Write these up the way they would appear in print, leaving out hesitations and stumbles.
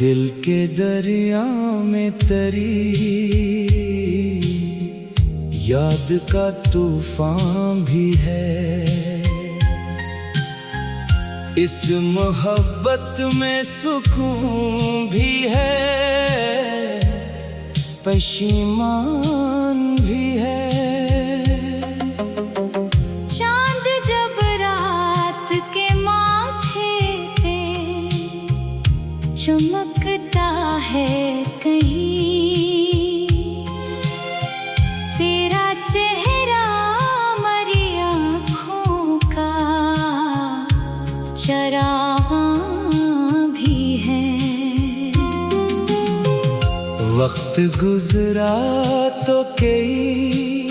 दिल के दरिया में तरी याद का तूफान भी है। इस मोहब्बत में सुकून भी है, पशीमान भी है। चांद जब रात के माथे पे चमकता है कहीं, तेरा चेहरा मरी आँखों का चरागां भी है। वक्त गुजरा तो कई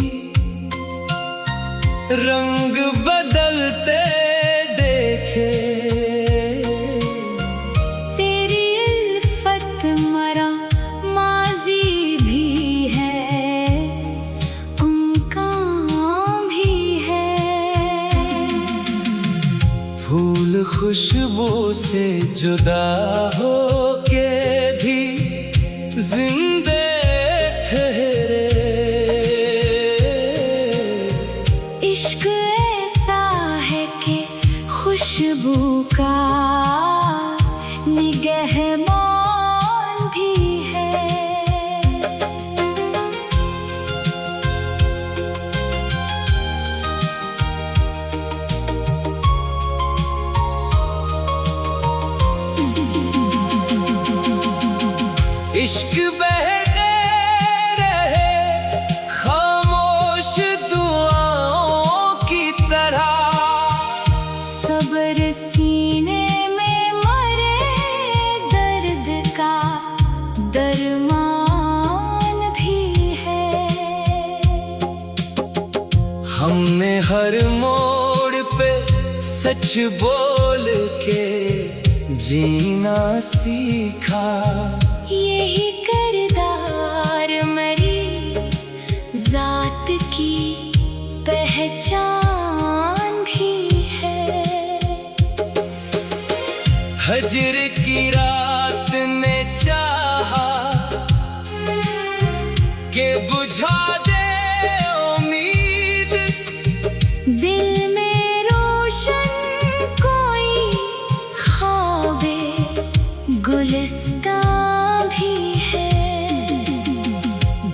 रंग बदलते देखे, तेरी उल्फत मरा माजी भी है, उनका भी है। फूल खुशबू से जुदा हो के भी जिंदे ठहरे। इश्क ऐसा है कि खुशबू का निगहबान भी है। इश्क बहके रहे खामोश दुआओं की तरह, सब्र सीने में मरे दर्द का दरमान भी है। हमने हर मोड़ पे सच बोल के जीना सीखा। यही किरदार मरी जात की पहचान भी है। हजर की रात ने चाहा कि बुझा दे उम्मीद, दिल में रोशन कोई ख्वाबे गुलिस्तां भी है।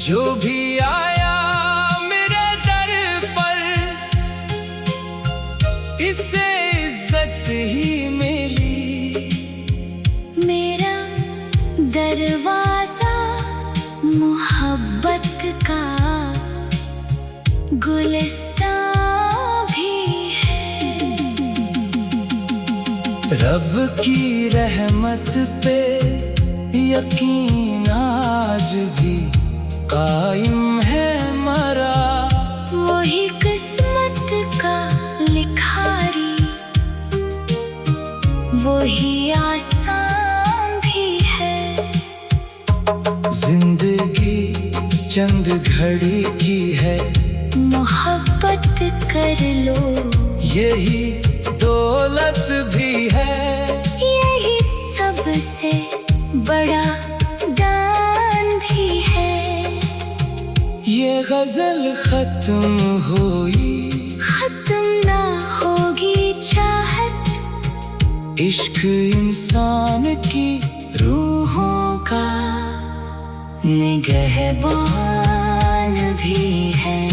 जो भी आया मेरे दर पर इससे इज्जत ही मिली। मेरा दरवाजा मोहब्बत का गुलिस्तां भी है। रब की रहमत पे यकीन आज भी कायम है मरा। वही किस्मत का लिखारी, वही आसान भी है। जिंदगी चंद घड़ी की है, मोहब्बत कर लो यही दौलत भी है। यही सबसे बड़ा दान भी है। ये गजल खत्म हुई, खत्म ना होगी चाहत, इश्क इंसान की रूहों का निगहबान भी है।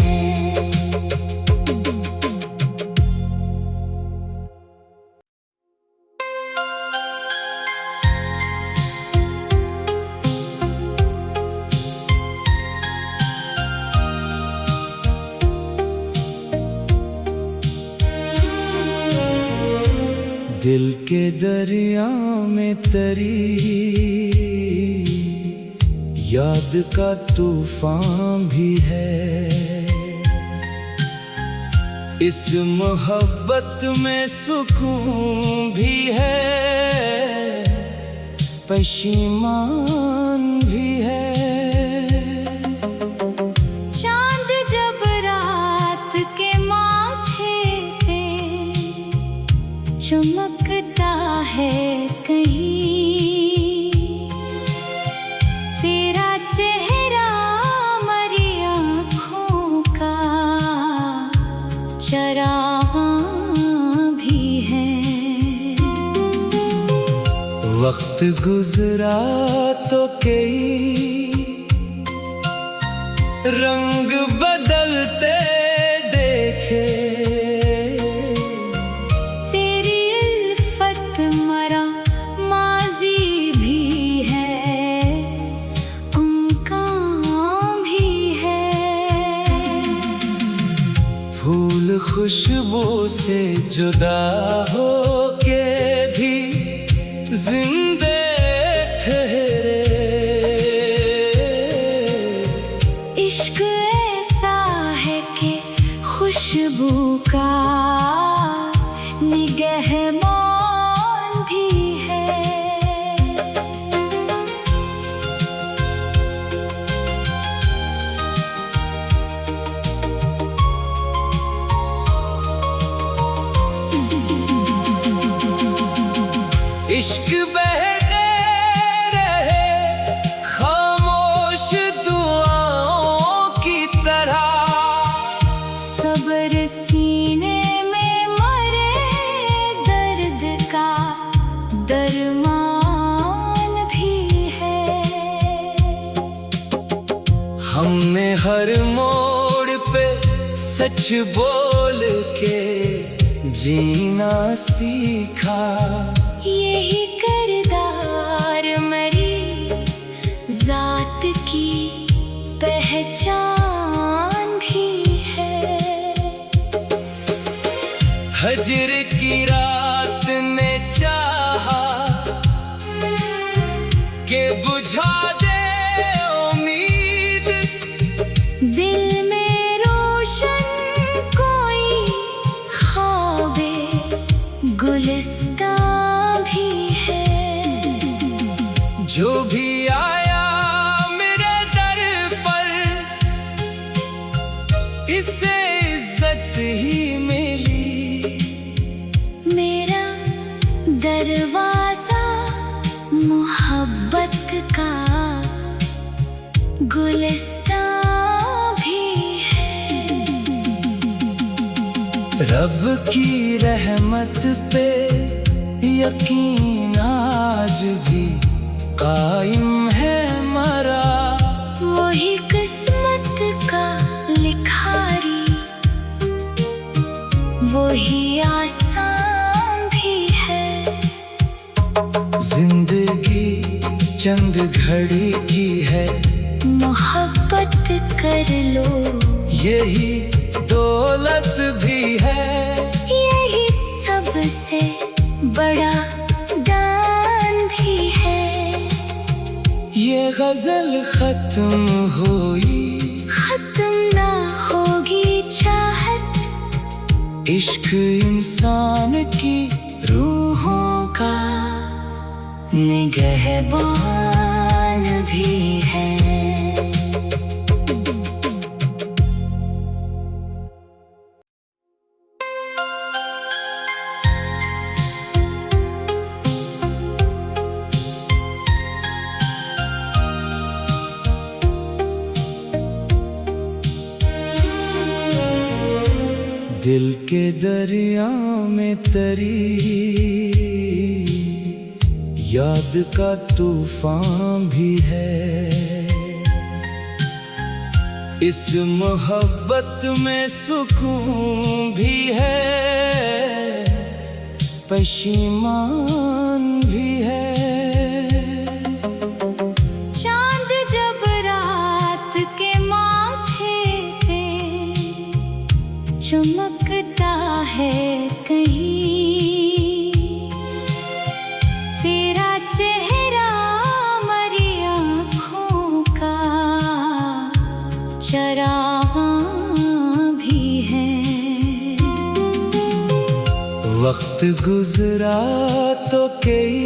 दिल के दरिया में तरी याद का तूफान भी है। इस मोहब्बत में सुकून भी है, पशीमान भी है। चांद जब रात के माथे पे चमकता है कहीं, गुजरा तो कई रंग बदलते देखे। तेरी उल्फत मरा माजी भी है, उनका भी है। फूल खुशबू से जुदा हो के भी जिंदे ठहरे। इश्क ऐसा है कि खुशबू का निगहबान भी है। इश्क बहते रहे खामोश दुआओं की तरह। सब्र सीने में मरे दर्द का दरमान भी है। हमने हर मोड़ पे सच बोल के जीना सीखा। यही किरदार मरी जात की पहचान भी है। हजर की रात ने चाहा कि बुझा दे उम्मीद। दिल में रोशन कोई ख्वाबे गुलिस्तां भी है। जो भी आया मेरे दर पर इससे इज्जत ही मिली। मेरा दरवाजा मोहब्बत का गुलिस्तां भी है। रब की रहमत पे यकीन आज भी कायम है मरा। वही किस्मत का लिखारी, वही आसान भी है। जिंदगी चंद घड़ी की है, मोहब्बत कर लो यही दौलत भी है। यही सबसे बड़ा दान भी है। ये गजल खत्म हुई, खत्म ना होगी चाहत। इश्क इंसान की रूहों का निगहबान भी है। दिल के दरिया में तरी याद का तूफान भी है। इस मोहब्बत में सुकून भी है, पशीमान भी है। चांद जब रात के माथे पे चमकता है कहीं, तेरा चेहरा मरी आँखों का चरागां भी है। वक्त गुजरा तो कई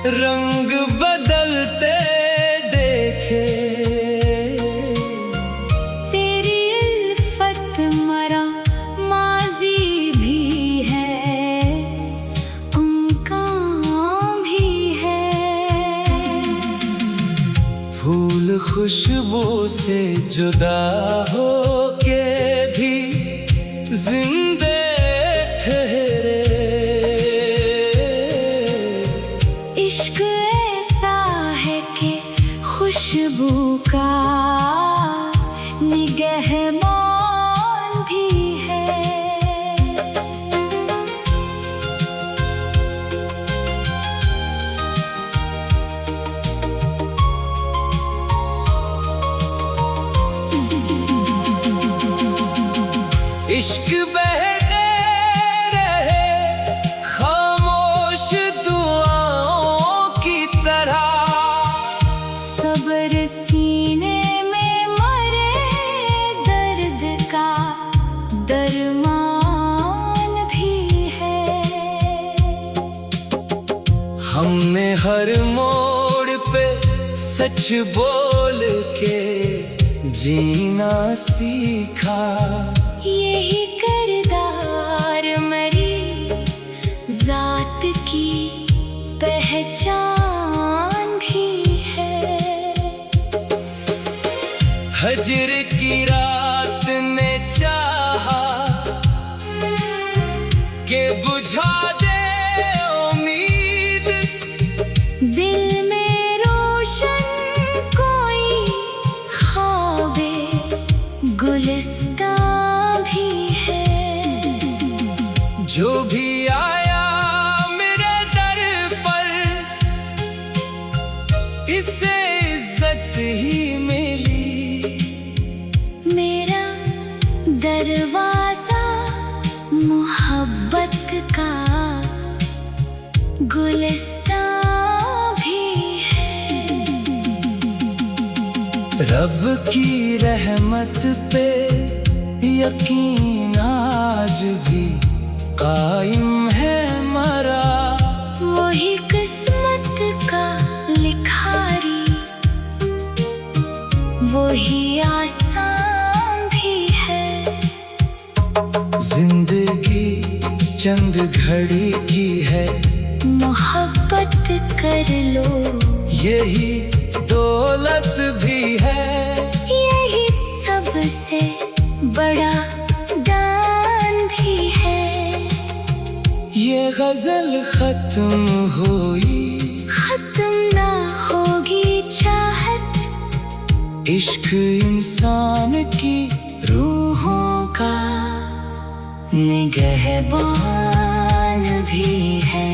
रंग बदलते देखे। तेरी उल्फत मरा माजी भी है, उनका भी है। फूल खुशबू से जुदा हो के भी जिंदे ठहरे। हमने हर मोड़ पे सच बोल के जीना सीखा। यही किरदार मरी जात की पहचान भी है। हजर की रात ने चाहा के बुझा दे उम्मीद, दिल में रोशन कोई ख्वाबे गुलिस्तां भी है। जो भी आया मेरे दर पर इससे इज्जत ही मिली। मेरा दरवाजा मोहब्बत का गुलिस्तां भी है। रब की रहमत पे यकीन आज भी कायम है मरा। वही किस्मत का लिखारी वही आसान भी है। जिंदगी चंद घड़ी की है, मोहब्बत कर लो यही दौलत भी है। यही सबसे बड़ा दान भी है। ये गजल खत्म हुई, खत्म ना होगी चाहत। इश्क इंसान की रूहों का निगहबान भी है।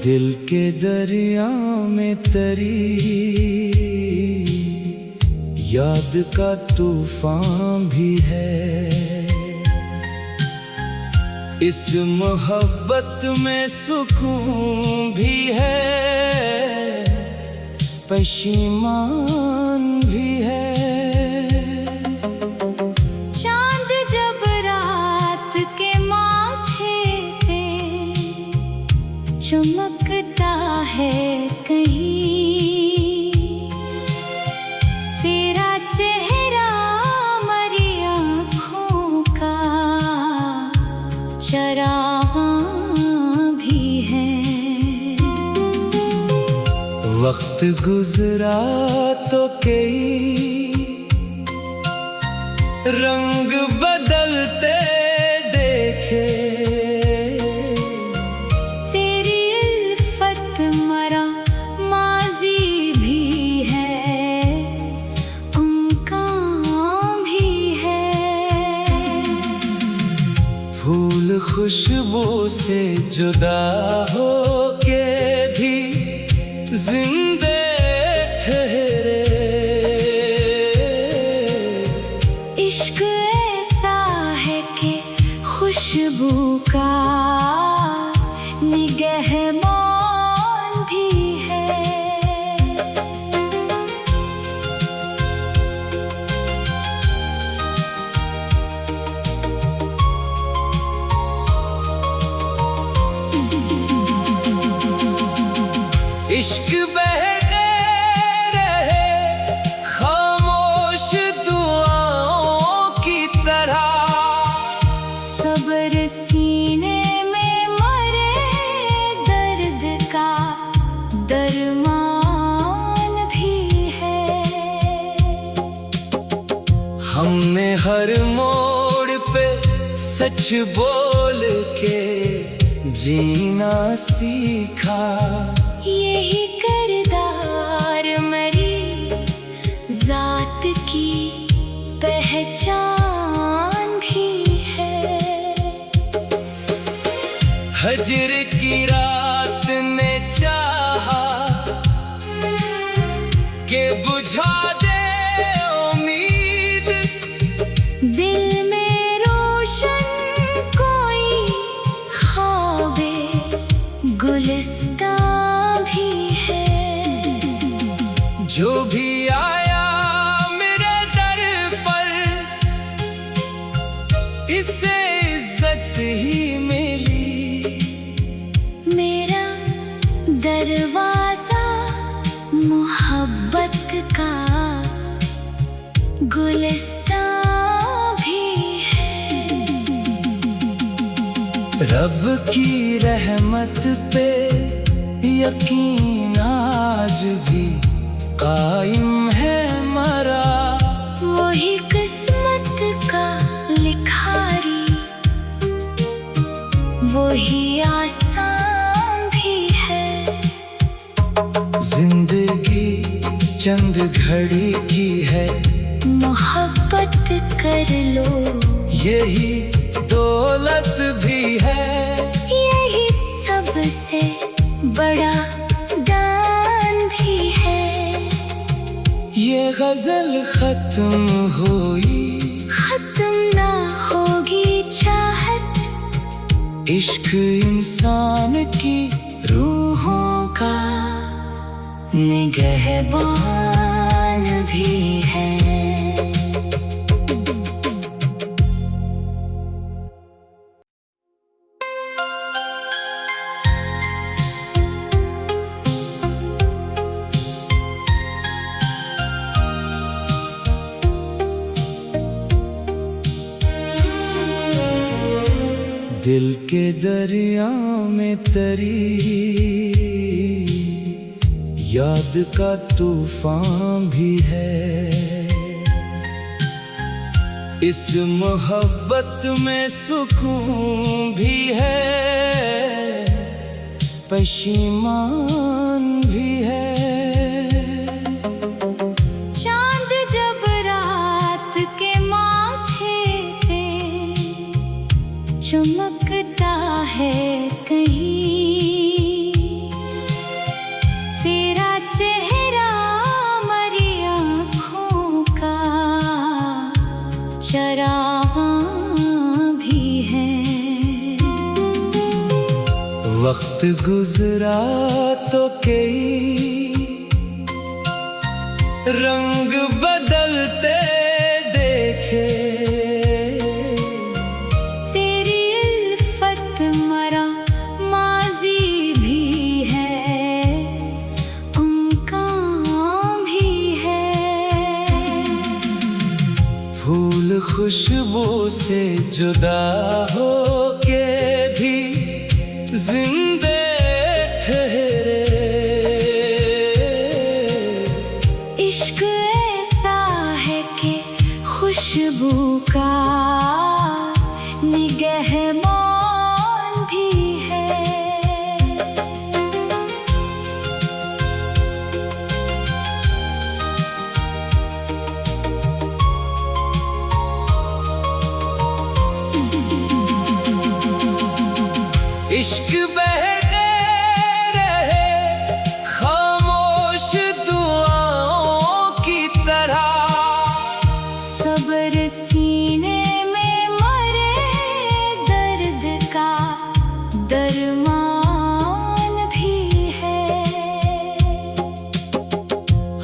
दिल के दरिया में तरी याद का तूफान भी है। इस मोहब्बत में सुकून भी है, पशीमान भी है। चांद जब रात के माथे पे चमकता है कहीं, तेरा चेहरा मरी आँखों का चरागां भी है। वक्त गुजरा तो कई रंग बदलते देखे। तेरी उल्फत मरा माजी भी है, उनका भी है। फूल खुशबू से जुदा हो के भी जिंदे ठहरे। इश्क ऐसा है कि खुशबू का निगहबान भी है। इश्क बहते रहे खामोश दुआओं की तरह। सब्र सीने में मरे दर्द का दरमान भी है। हमने हर मोड़ पे सच बोल के जीना सीखा। यही किरदार मरी जात की पहचान भी है। हजर की रात ने चाहा के बुझा दे उम्मीद, दिल में रोशन को रब की रहमत पे यकीन आज भी कायम है मरा। वही किस्मत का लिखारी, वही आसान भी है। जिंदगी चंद घड़ी की है, मोहब्बत कर लो, यही दौलत भी है। यही सबसे बड़ा दान भी है। ये गजल खत्म हुई, खत्म ना होगी चाहत, इश्क इंसान की रूहों का निगहबान भी है। दिल के दरिया में तरी याद का तूफान भी है। इस मोहब्बत में सुकून भी है, पशीमान भी है। चांद जब रात के माथे पे चमकता है कहीं, तेरा चेहरा मरी आँखों का चरागां भी है। वक्त गुजरा तो कई रंग बदलते देखे, तेरी उल्फत मरा माजी भी है, उनका भी है। फूल खुशबू से जुदा हो के भी जिंदे ठहरे। इश्क ऐसा है कि खुशबू का निगहबान भी है। इश्क बहते रहे खामोश दुआओं की तरह, सब्र सीने में मरे दर्द का दरमान भी है।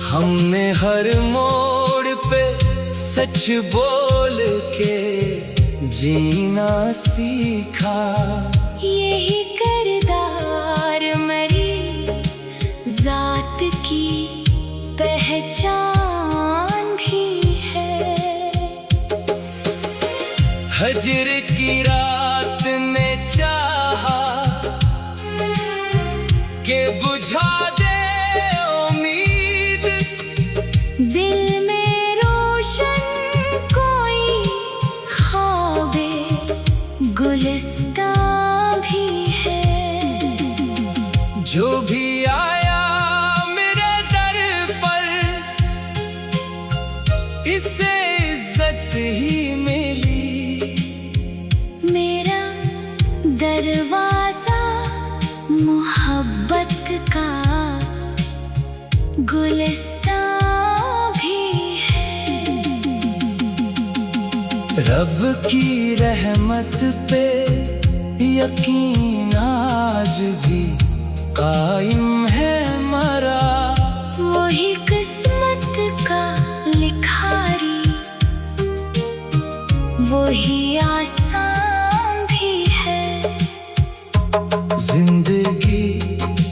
हमने हर मोड़ पे सच बोल के जीना सीखा। यही किरदार मरी जात की पहचान भी है। हजर की रात ने चाहा के बुझा दे उम्मीद, दिल में रोशन कोई ख्वाबे गुलिस्तां भी है। जो भी आया मेरे दर पर इससे इज्जत ही मिली। मेरा दरवाजा मोहब्बत का गुलिस्तां भी है। रब की रहमत पे यकीन आज भी कायम है मरा। वही किस्मत का लिखारी, वही आसान भी है। जिंदगी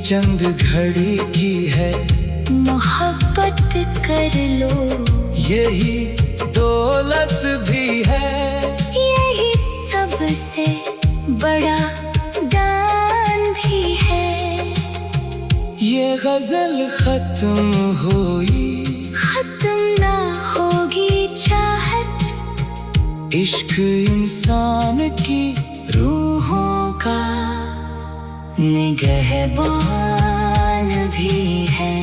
चंद घड़ी की है, मोहब्बत कर लो, यही दौलत भी है। यही सबसे बड़ा दान भी है। ये गजल खत्म हुई, खत्म ना होगी चाहत, इश्क इंसान की रूहों का निगहबान भी है।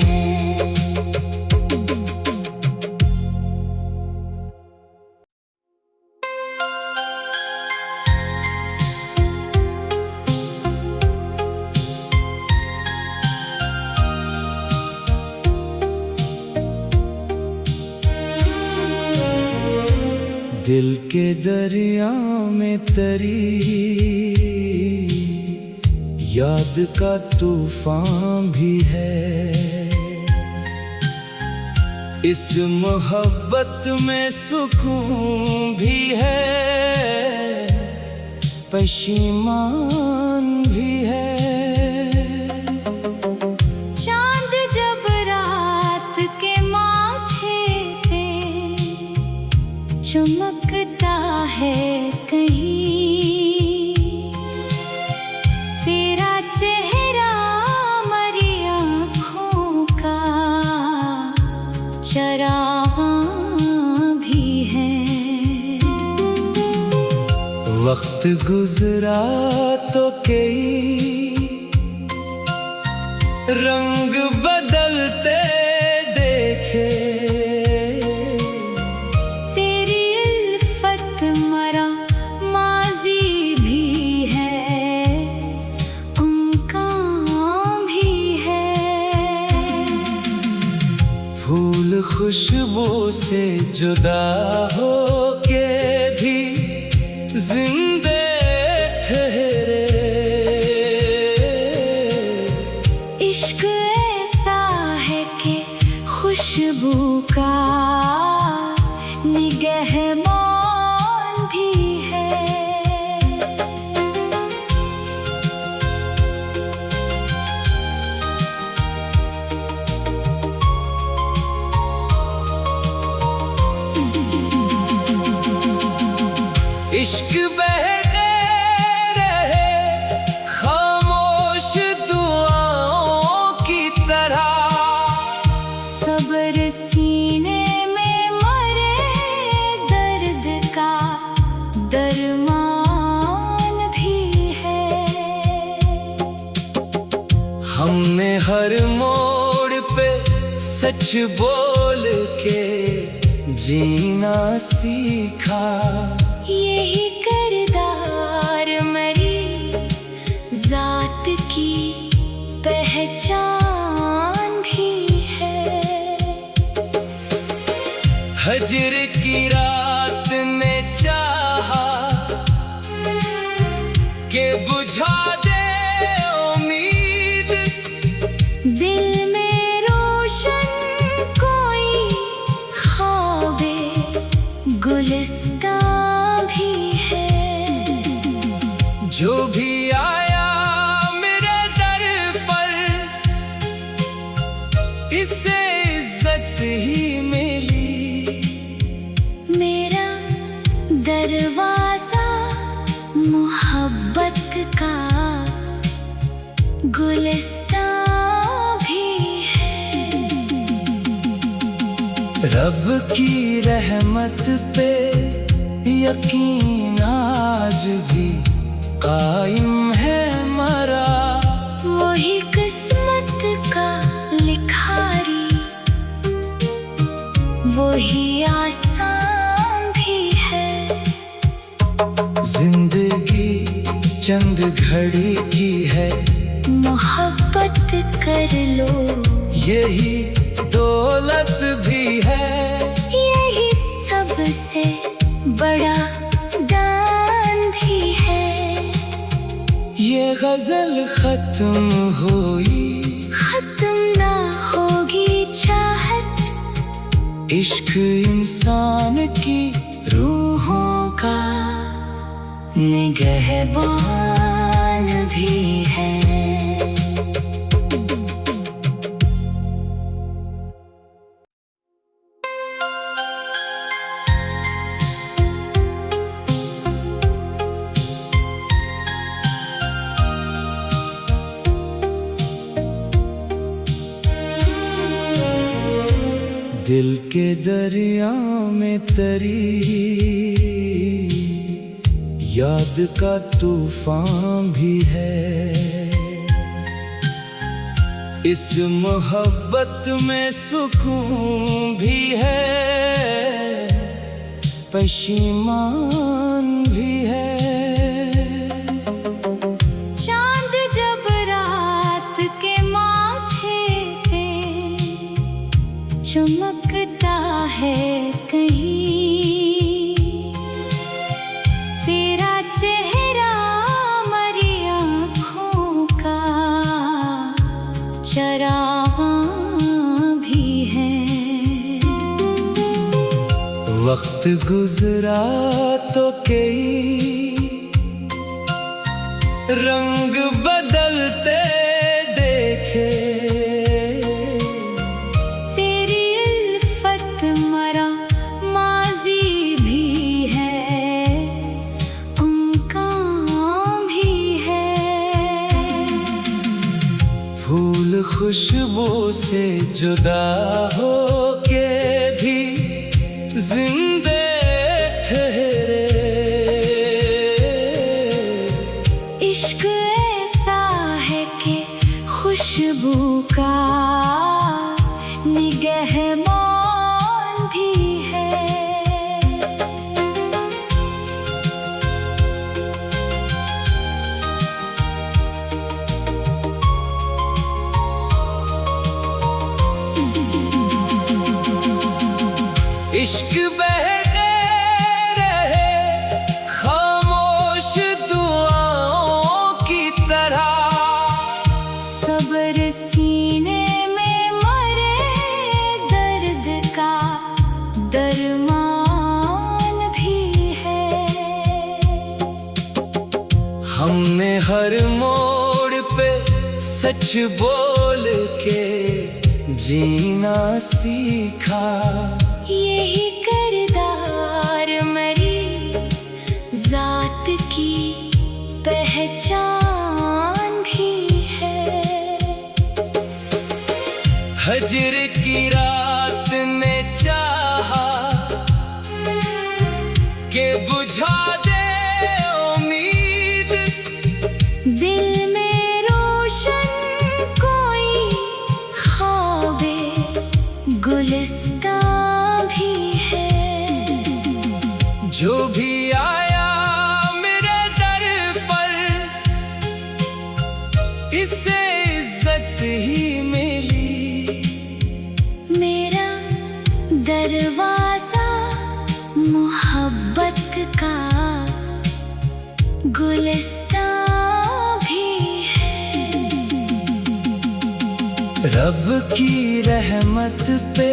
दिल के दरिया में तरी याद का तूफान भी है। इस मोहब्बत में सुकून भी है, पशीमान भी है। चांद जब रात के माथे पे चमकता है कहीं, तेरा चेहरा मरी आँखों का चरागां भी है। वक्त गुजरा तो कई रंग बदलते देखे, तेरी उल्फत मरा माजी भी है, उनका भी है। फूल खुशबू से जुदा हो के भी जिंदे ठहरे। इश्क ऐसा है कि खुशबू का निगहबान भी है। इश्क बहते रहे खामोश दुआओं की तरह, सब्र सीने में मरे दर्द का दरमान भी है। हमने हर मोड़ पे सच बोल के जीना सीखा। यही किरदार मेरी जात की पहचान भी है। हजर की रात ने चाहा के बुझा दे उम्मीद, दिल में रोशन कोई ख्वाबे गुलिस्तां भी है। जो भी आया मेरे दर पर इसे इज्जत ही मिली। मेरा दरवाजा मोहब्बत का गुलिस्तां भी है। रब की रहमत पे यकीन आज भी कायम है मरा। वही किस्मत का लिखारी, वही आसान भी है। जिंदगी चंद घड़ी की है, मोहब्बत कर लो यही दौलत भी है। यही सबसे बड़ा दान भी है। ये गजल खत्म हुई, खत्म ना होगी चाहत, इश्क इंसान की रूहों का निगहबान भी है। दिल के दरिया में तरी याद का तूफान भी है। इस मोहब्बत में सुकून भी है, पशीमान भी है। चांद जब रात के माथे पे चमकता है कहीं, तेरा चेहरा मरी आँखों का चरागा भी है। वक्त गुजरा तो कई रंग बदलते देखे, तेरी उल्फत मरा माजी भी है, उनका भी है। फूल खुशबू से जुदा हो के भी जिंदे ठहरे। इश्क ऐसा है कि खुशबू का निगहबान भी है। इश्क बहते रहे खामोश दुआओं की तरह, सब्र सीने में मरे दर्द का दरमान भी है। हमने हर मोड़ पे सच बोल के जीना सीखा। यही किरदार मेरी जात की पहचान भी है। हजर की रात ने चाहा के बुझा दे उम्मीद, दिल में रोशन कोई ख्वाबे गुलिस्तां भी है। जो भी आया मेरे दर पर इससे इज्जत ही मिली। मेरा दरवाजा मोहब्बत का गुलिस्तां भी है। रब की रहमत पे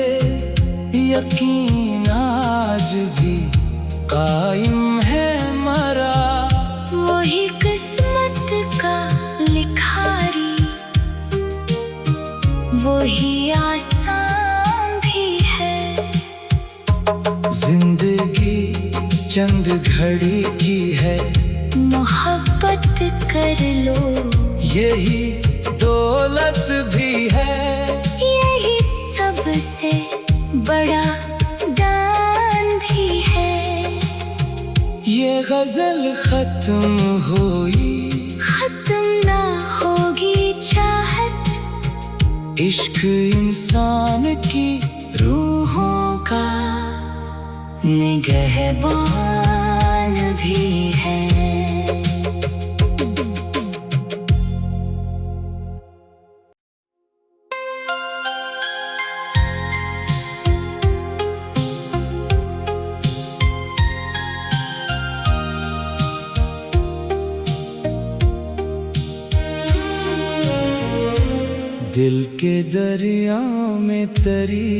यकीन आज भी कायम है मरा। वही किस्मत का लिखारी, वही आसान भी है। जिंदगी चंद घड़ी की है, मोहब्बत कर लो यही दौलत भी है। यही सबसे बड़ा दान भी है। ये गजल खत्म हुई, खत्म ना होगी चाहत, इश्क इंसान की रूहों का निगहबान भी है। दिल के दरिया में तरी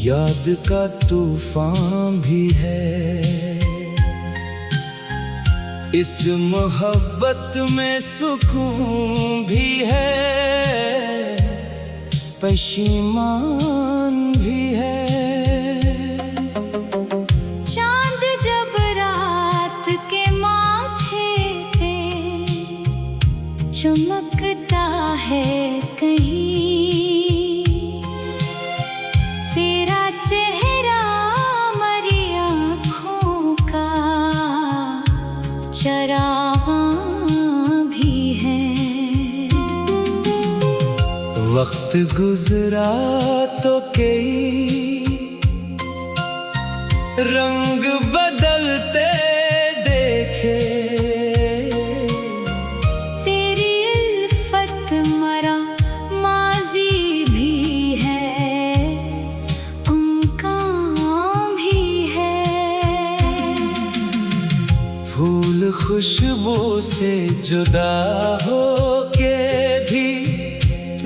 याद का तूफान भी है। इस मोहब्बत में सुकून भी है, पशीमान भी है। चांद जब रात के माथे पे चमकता है कहीं, चरागां भी है। वक्त गुजरा तो कई रंग बदलते देखे, तेरी उल्फत मरा माजी भी है, उनका भी है। फूल खुशबू से जुदा हो के भी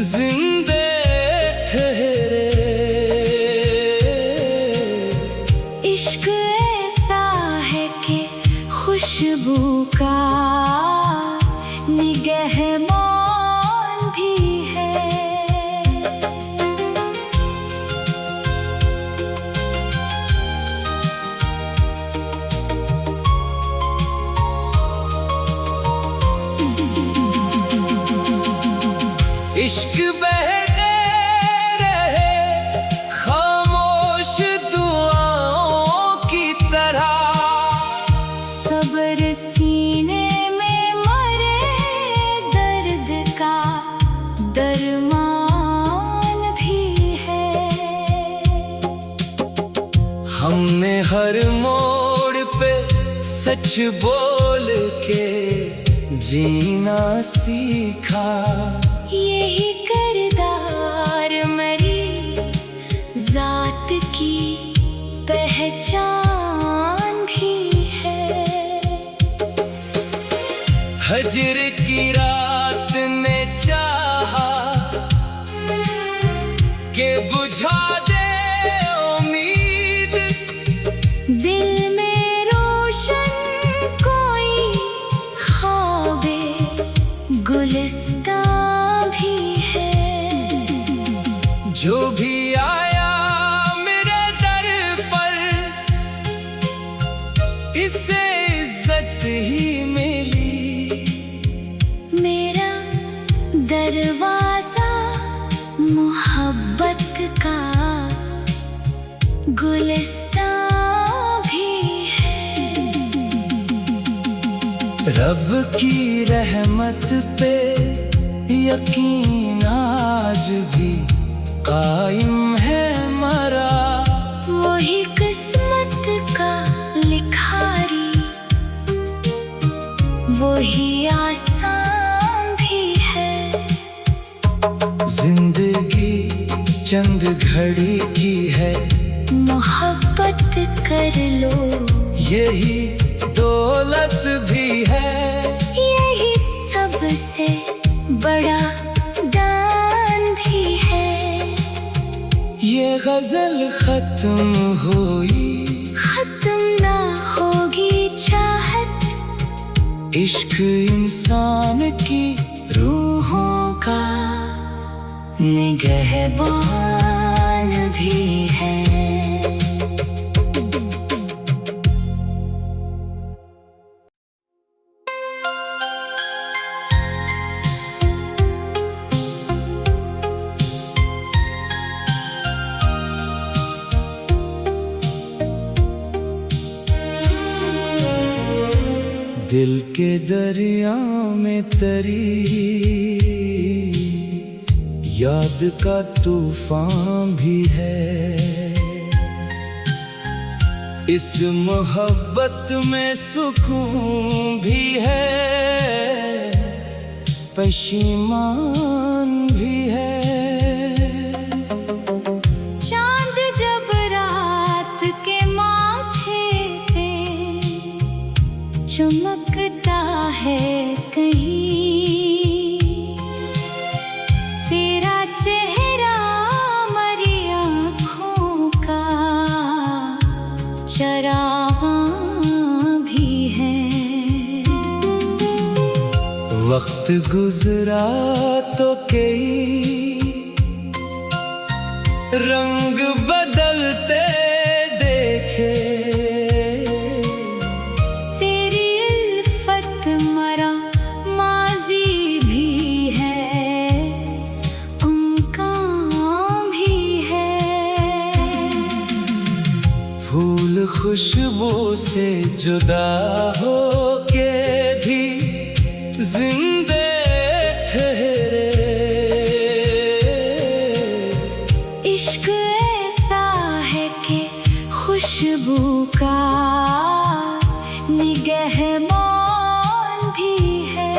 जिंदे ठहरे, इश्क ऐसा है कि खुशबू का निगहबान भी है। इश्क बहते रहे खामोश दुआओं की तरह, सब्र सीने में मरे दर्द का दरमान भी है। हमने हर मोड़ पे सच बोल के जीना सीखा, यही किरदार मेरी जात की पहचान भी है। हजर की रात ने चाहा कि बुझा दे उम्मीद, दिल में रोशन कोई ख्वाबे गुलिस्तां भी है। जो भी आया मेरे दर पर इससे इज्जत ही मिली, मेरा दरवाजा मोहब्बत का गुलिस्तां भी है। रब की रहमत पे यकीन आज भी कायम है मरा, वही किस्मत का लिखारी, वही आसान भी है। जिंदगी चंद घड़ी की है, मोहब्बत कर लो यही दौलत भी है। यही सबसे बड़ा दान भी है। ये गजल खत्म हुई, खत्म ना होगी चाहत, इश्क इंसान की रूहों का निगहबान भी है। दिल के दरिया में तरी याद का तूफान भी है, इस मोहब्बत में सुकून भी है, पशीमान भी है। चांद जब रात के माथे पे चमकता है कहीं, तेरा चेहरा मरी आँखों का चरागां भी है। वक्त गुजरा तो कई रंग बदलते देखे, तेरी उल्फत मरा माजी भी है, उनका भी है। फूल खुशबू से जुदा हो के निगहबान भी है।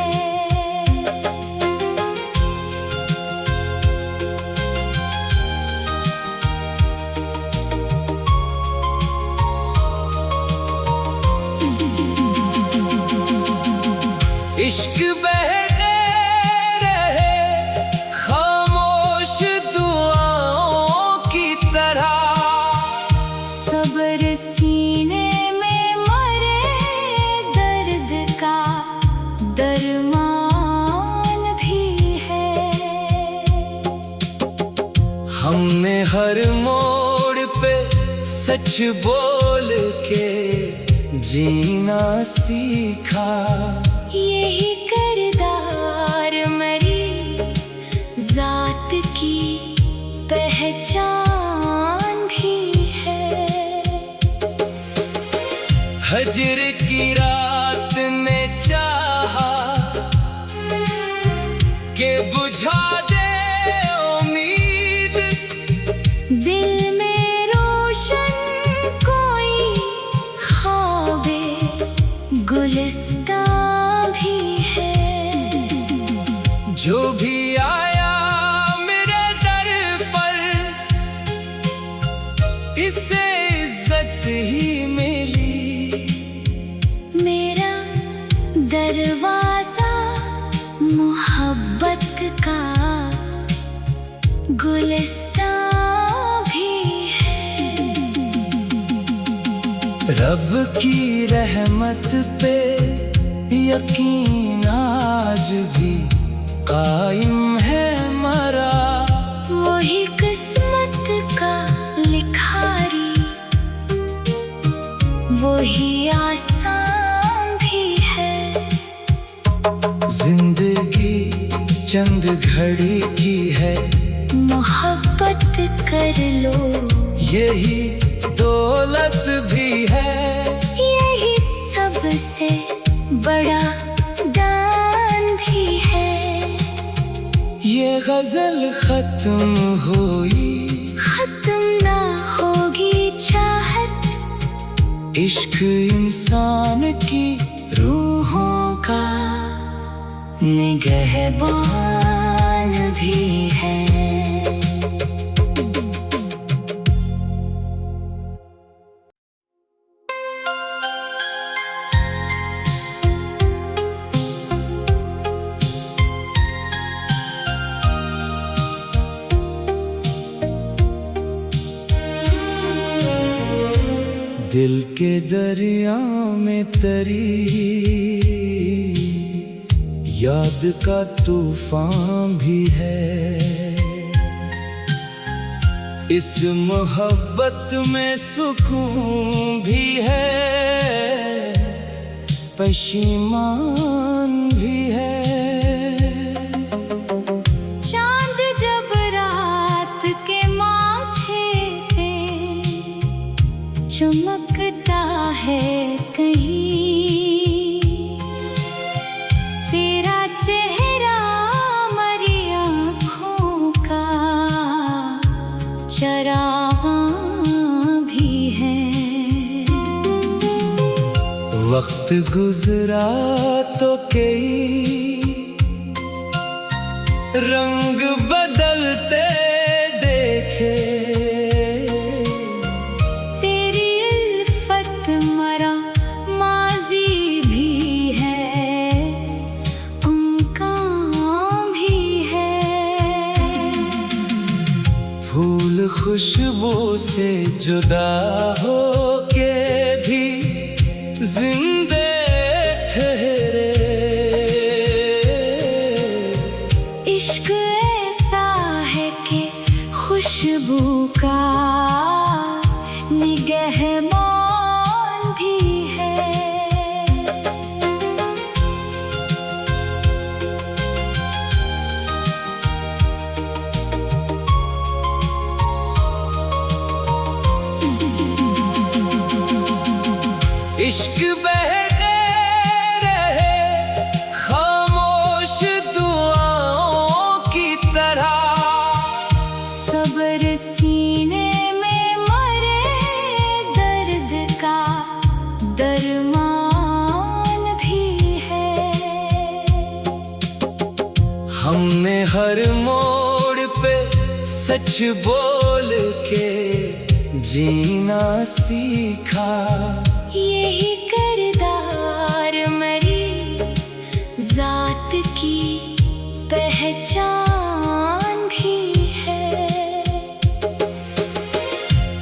इश्क बहने रहे खामोश दुआओं की तरह, सब्र सीने में मरे दर्द का दरमान भी है। हमने हर मोड़ पे सच बोल के जीना सीखा, यही किरदार मरी जात की पहचान भी है। हजर की रात ने चाहा कि बुझा दे उम्मीद, दिल में रोशन कोई ख्वाबे गुलिस्तां भी है। जो भी आया मेरे दर पर इससे इज्जत ही मिली। मेरा दरवाजा मोहब्बत का गुलिस्तां भी है। रब की रहमत पे यकीन आज भी कायम है मरा, वही किस्मत का लिखारी वही आसान भी है। जिंदगी चंद घड़ी की है, मोहब्बत कर लो यही दौलत भी है। यही सबसे बड़ा दान भी है। ये गजल खत्म हुई, खत्म ना होगी चाहत, इश्क इंसान की रूहों का निगहबान भी है। दिल के दरिया में तरी याद का तूफान भी है। इस मोहब्बत में सुकून भी है, पशीमान भी है। चांद जब रात के माथे पे चमकता है कहीं, तेरा चेहरा मरी आँखों का चरागां भी है। वक्त गुजरा तो कई रंग बदलते देखे, तेरी उल्फत मरा माजी भी है, उनका भी है। फूल खुशबू से जुदा हो के भी जिंदे ठहरे। इश्क ऐसा है कि खुशबू का निगहबान भी है। हर मोड़ पे सच बोल के जीना सीखा। यही किरदार मेरी जात की पहचान भी है।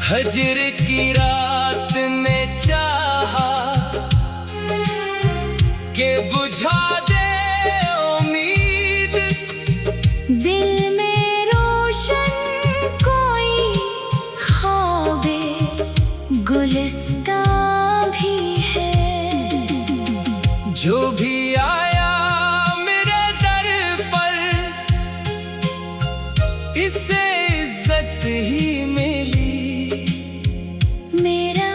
हजर की रात ने चाहा के बुझा दे उम्मीद, दिल में रोशन कोई ख्वाबे गुलिस्तां भी है। जो भी आया मेरे दर पर इससे इज्जत ही मिली। मेरा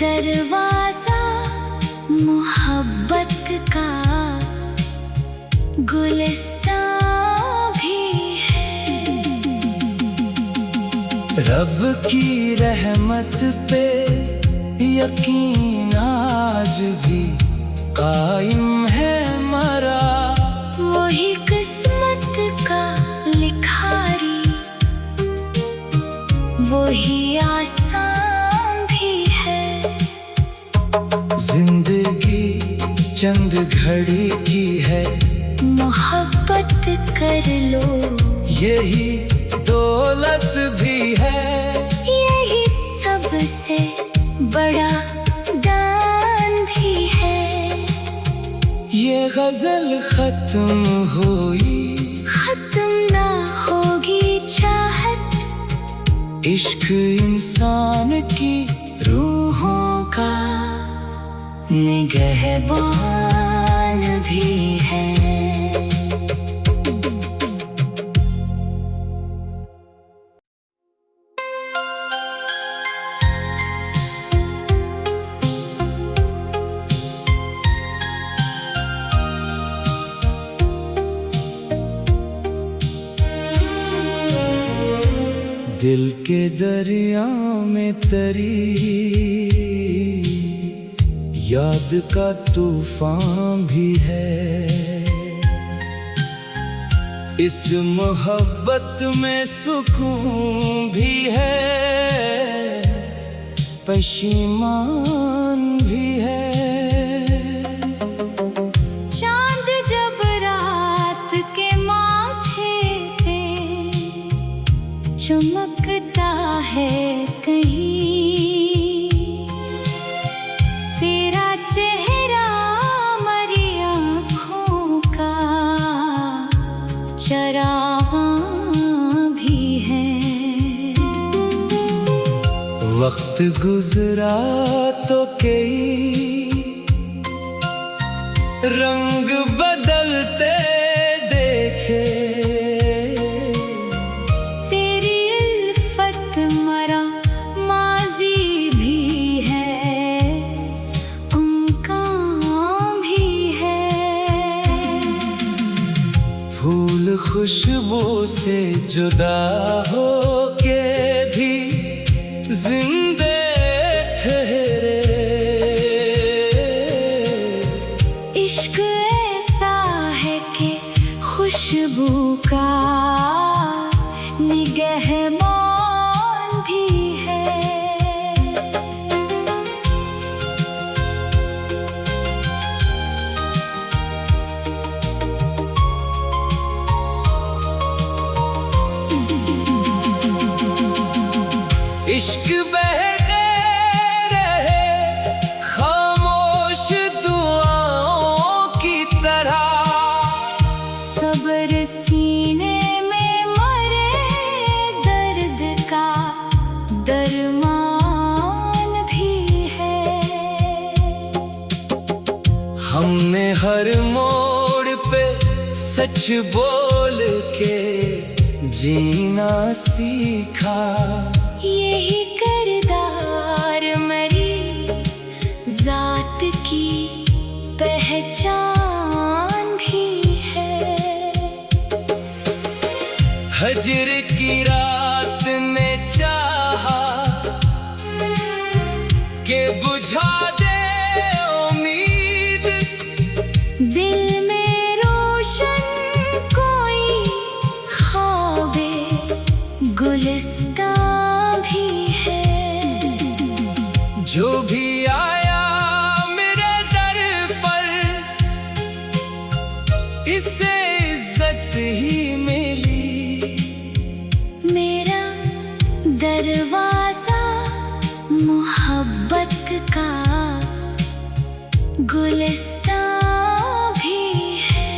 दरवाजा मोहब्बत का गुलिस्तां भी है। रब की रहमत पे यकीन आज भी कायम है मरा। वही किस्मत का लिखारी, वही आसान भी है। जिंदगी चंद घड़ी की है, मोहब्बत कर लो यही दौलत भी है। यही सबसे बड़ा दान भी है। ये गजल खत्म हुई, खत्म ना होगी चाहत। इश्क इंसान की रूहों का निगहबान भी है। दिल के दरिया में तरी याद का तूफान भी है। इस मोहब्बत में सुकून भी है, पशीमान भी है। चांद जब रात के माथे पे चमकता है कहीं, तेरा चेहरा मरी आँखों का चरागां भी है। वक्त गुजरा तो कई रंग बदलते देखे। तेरी उल्फत मरा माजी भी है, उनका भी है। फूल खुशबू से जुदा हो के भी जिंदे ठहरे। इश्क ऐसा है कि खुशबू का निगहबान भी है। इश्क बहते रहे खामोश दुआओं की तरह। सब्र सीने में मरे दर्द का दरमान भी है। हमने हर मोड़ पे सच बोल के जीना सीखा। यही किरदार मेरी जात की पहचान भी है। हजर की रात ने चाहा के बुझा दे उम्मीद, दिल में रोशन कोई इसे इज्जत ही मिली। मेरा दरवाजा मोहब्बत का गुलिस्तान भी है।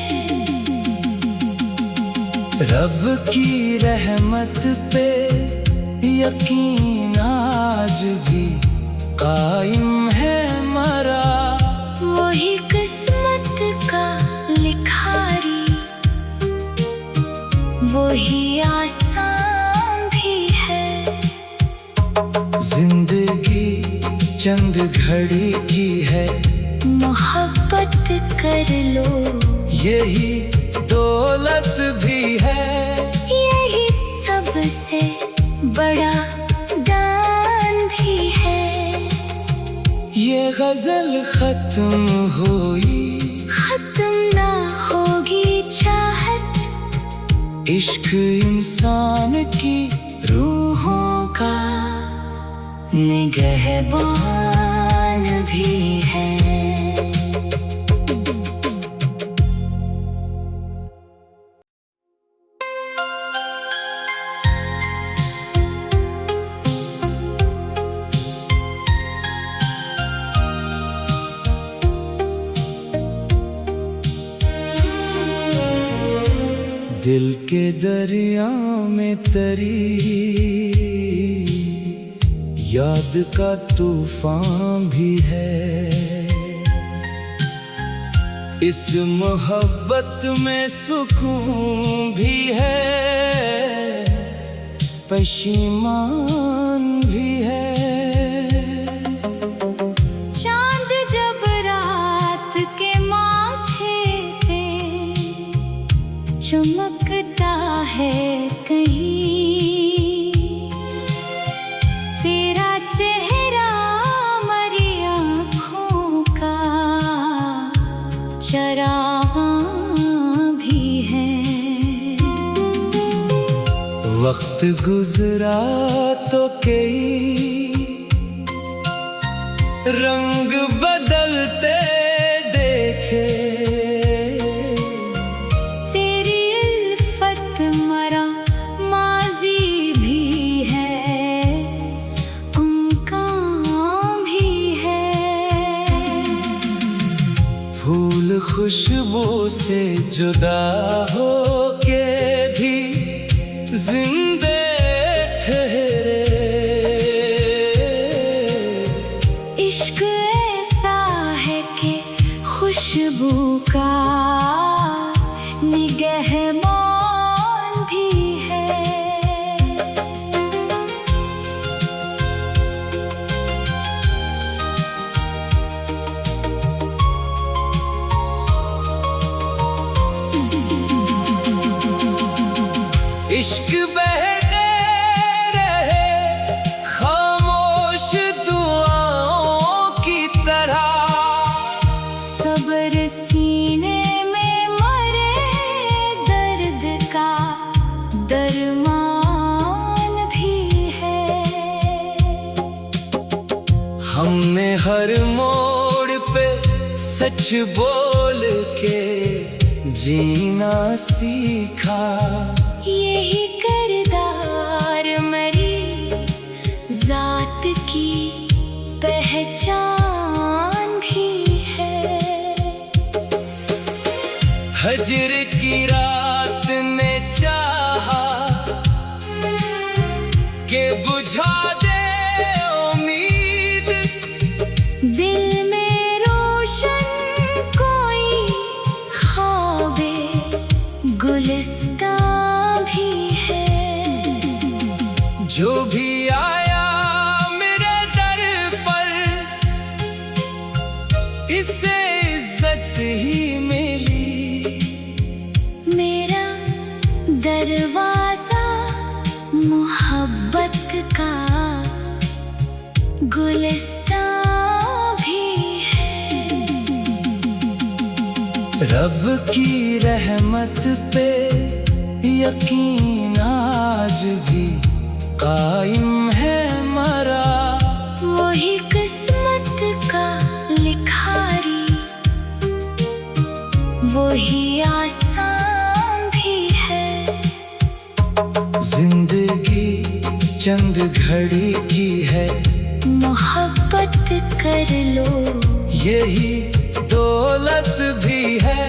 रब की रहमत पे यकीन आज भी कायम है मरा। वही किस्मत का लिखारी, वही आसान भी है। जिंदगी चंद घड़ी की है, मोहब्बत कर लो यही दौलत भी है। यही सबसे बड़ा दान भी है। ये गजल खत्म हुई, खत्म ना होगी चाहत। इश्क इंसान की रूहों का निगहबान भी है। दिल के दरिया में तरी याद का तूफान भी है। इस मोहब्बत में सुकून भी है, पशीमान भी है। चांद जब रात के माथे पे चमकता है कहीं, तेरा चेहरा मरी आँखों का चरागां भी है। वक्त गुजरा तो कई रंग बदलते देखे। तेरी उल्फत मरा माजी भी है, उनका भी है। फूल खुशबू से जुदा हो के भी जिंदे ठहरे। इश्क ऐसा है कि खुशबू का निगहबान भी है। इश्क बहते रहे खामोश दुआओं की तरह। सब्र सीने में मरे दर्द का दरमान भी है। हमने हर मोड़ पे सच बोल के जीना सीखा। यही किरदार मरी जात की पहचान भी है। हजर की रात ने चाहा के बुझा दे उम्मीद। दिल में रोशन कोई ख्वाबे गुलिस्तान भी है। जो भी आया मेरे दर पर इसे इज्जत ही मिली। मेरा दरवाजा मोहब्बत का गुलिस्तान भी है। रब की रहमत पे यकीन आज भी कायम है मरा। वही किस्मत का लिखारी, वही आसान भी है। जिंदगी चंद घड़ी की है, मोहब्बत कर लो यही दौलत भी है।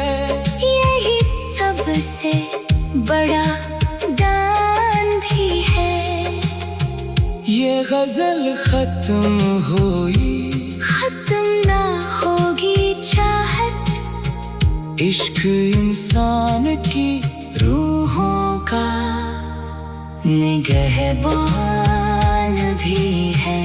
यही सबसे बड़ा दान भी है। ये गजल खत्म हुई, खत्म ना होगी चाहत। इश्क इंसान की रूहों का निगहबान भी है।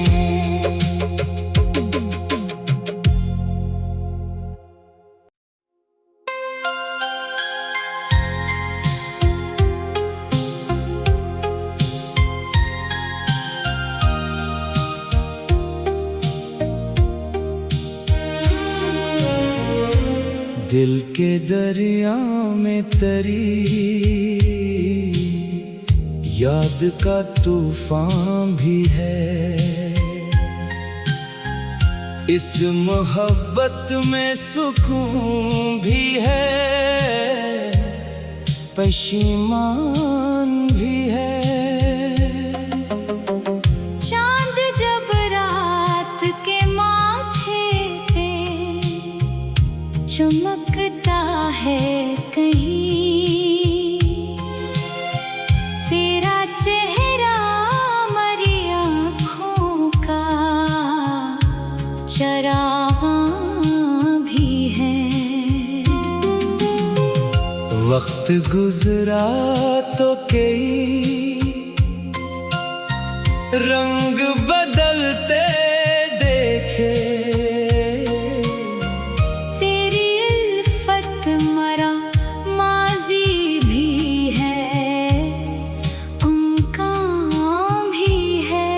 दिल के दरिया में तरी याद का तूफान भी है। इस मोहब्बत में सुकून भी है, पशीमान भी है। चांद जब रात के माथे पे चमकता है कहीं, तेरा चेहरा मरी आँखों का चरागां भी है। वक्त गुजरा तो कई रंग बदलते देखे, तेरी उल्फत मरा माजी भी है, उनका भी है।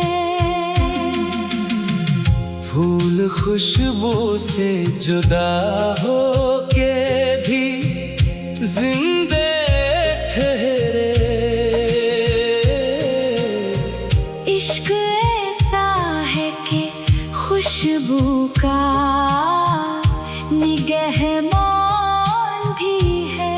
फूल खुशबू से जुदा हो के भी जिंदे ठहरे। इश्क ऐसा है कि खुशबू का निगहबान भी है।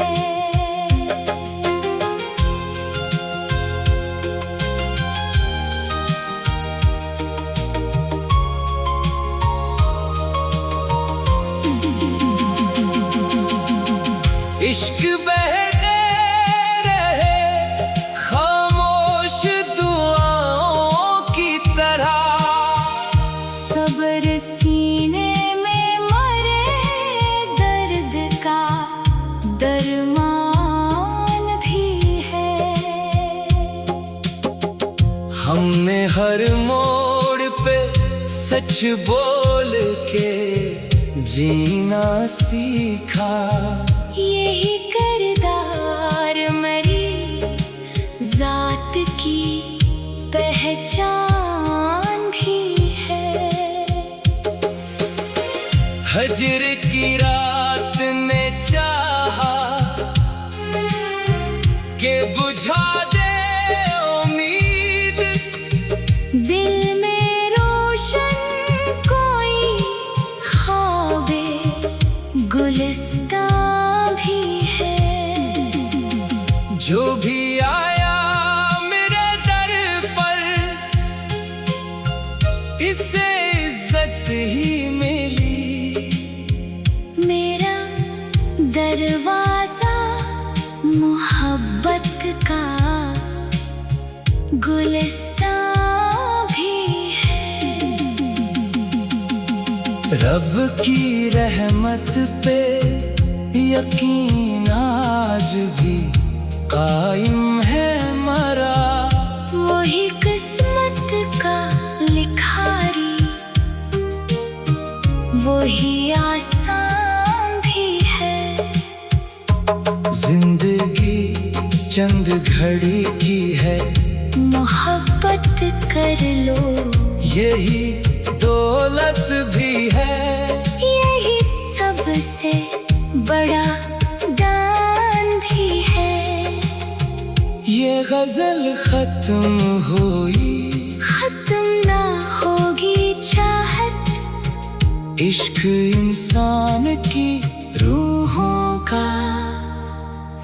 इश्क बहते रहे खामोश दुआओं की तरह, सब्र सीने में मरे दर्द का दरमान भी है। हमने हर मोड़ पे सच बोल के जीना सीखा। यही किरदार मरी जात की पहचान भी है। हजर की रात ने चाहा के बुझा दे उम्मीद, दिल में रोशन कोई ख्वाबे गुलिस्तां भी है। जो भी आया मेरे दर पर इससे इज्जत ही मिली। मेरा दरवाजा मोहब्बत का गुलिस्तां भी है। रब की रहमत पे यकीन आज भी कायम है मरा। वही किस्मत का लिखारी, वही आसान भी है। जिंदगी चंद घड़ी की है, मोहब्बत कर लो यही दौलत भी है। यही सबसे बड़ा दान भी है। ये गजल खत्म हुई, खत्म ना होगी चाहत। इश्क इंसान की रूहों का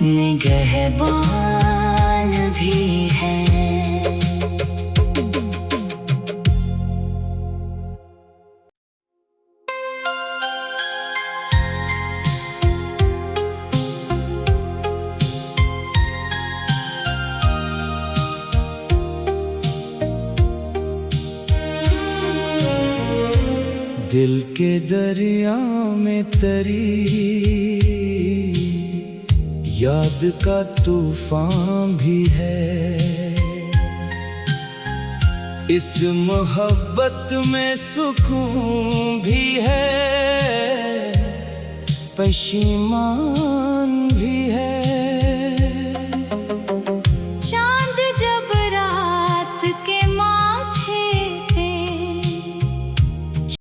निगहबान भी है। दिल के दरिया में तरी याद का तूफान भी है। इस मोहब्बत में सुकून भी है, पशीमान